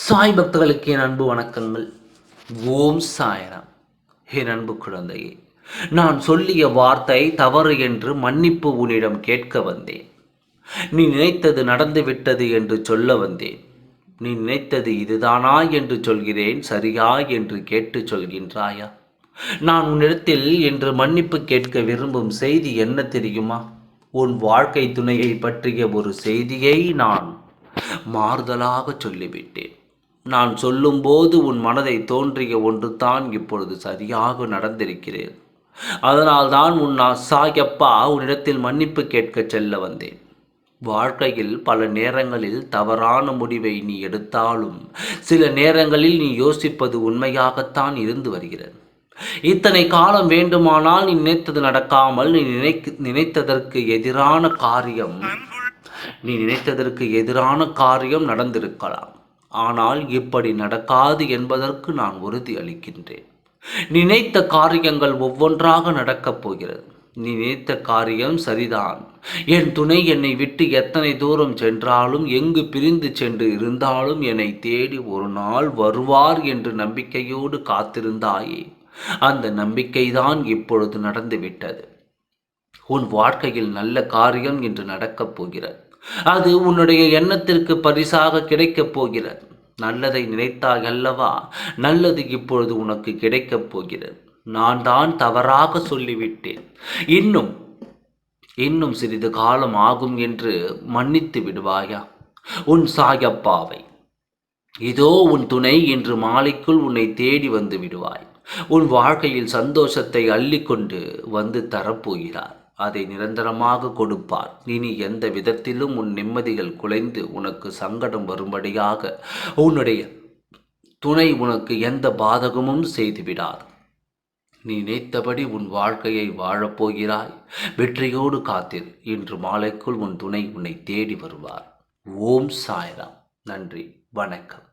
சாய் பக்தர்களுக்கு என் அன்பு வணக்கங்கள். ஓம் சாய்ராம். என் அன்பு குழந்தையே, நான் சொல்லிய வார்த்தை தவறு என்று மன்னிப்பு உன்னிடம் கேட்க வந்தேன். நீ நினைத்தது நடந்துவிட்டது என்று சொல்ல வந்தேன். நீ நினைத்தது இதுதானா என்று சொல்கிறேன், சரியா என்று கேட்டு சொல்கின்றாயா? நான் உன்னிடத்தில் என்று மன்னிப்பு கேட்க விரும்பும் செய்தி என்ன தெரியுமா? உன் வாழ்க்கை துணையை பற்றிய ஒரு செய்தியை நான் மாறுதலாக சொல்லிவிட்டேன். நான் சொல்லும்போது உன் மனதை தோன்றிய ஒன்று தான் இப்பொழுது சரியாக நடந்திருக்கிறேன். அதனால்தான் உன் சாயப்பா உன்னிடத்தில் மன்னிப்பு கேட்க செல்ல வந்தேன். வாழ்க்கையில் பல நேரங்களில் தவறான முடிவை நீ எடுத்தாலும் சில நேரங்களில் நீ யோசிப்பது உண்மையாகத்தான் இருந்து வருகிறது. இத்தனை காலம் வேண்டுமானால் நீ நினைத்தது நடக்காமல் நீ நினைத்ததற்கு எதிரான காரியம் நடந்திருக்கலாம். ஆனால் இப்படி நடக்காது என்பதற்கு நான் உறுதி அளிக்கின்றேன். நினைத்த காரியங்கள் ஒவ்வொன்றாக நடக்கப் போகிறது. நீ நினைத்த காரியம் சரிதான். என் துணை என்னை விட்டு எத்தனை தூரம் சென்றாலும், எங்கு பிரிந்து சென்று இருந்தாலும் என்னை தேடி ஒரு நாள் வருவார் என்று நம்பிக்கையோடு காத்திருந்தாயே, அந்த நம்பிக்கைதான் இப்பொழுது நடந்துவிட்டது. உன் வாழ்க்கையில் நல்ல காரியம் இன்று நடக்கப் போகிறது. அது உன்னுடைய எண்ணத்திற்கு பரிசாக கிடைக்கப் போகிறது. நல்லதை நினைத்தாய் அல்லவா? நல்லது இப்பொழுது உனக்கு கிடைக்கப் போகிறது. நான் தான் தவறாக சொல்லிவிட்டேன். இன்னும் சிறிது காலம் ஆகும் என்று மன்னித்து விடுவாயா? உன் சாயப்பாவை இதோ உன் துணை இன்று மாலைக்குள் உன்னை தேடி வந்து விடுவாய். உன் வாழ்க்கையில் சந்தோஷத்தை அள்ளிக்கொண்டு வந்து தரப்போகிறார். அதை நிரந்தரமாக கொடுப்பார். இனி எந்த விதத்திலும் உன் நிம்மதிகள் குலைந்து உனக்கு சங்கடம் வரும்படியாக உன்னுடைய துணை உனக்கு எந்த பாதகமும் செய்துவிடாது. நீ நினைத்தபடி உன் வாழ்க்கையை வாழப்போகிறாய். வெற்றியோடு காத்திரு. இன்று மாலைக்குள் உன் துணை உன்னை தேடி வருவார். ஓம் சாய்ராம். நன்றி, வணக்கம்.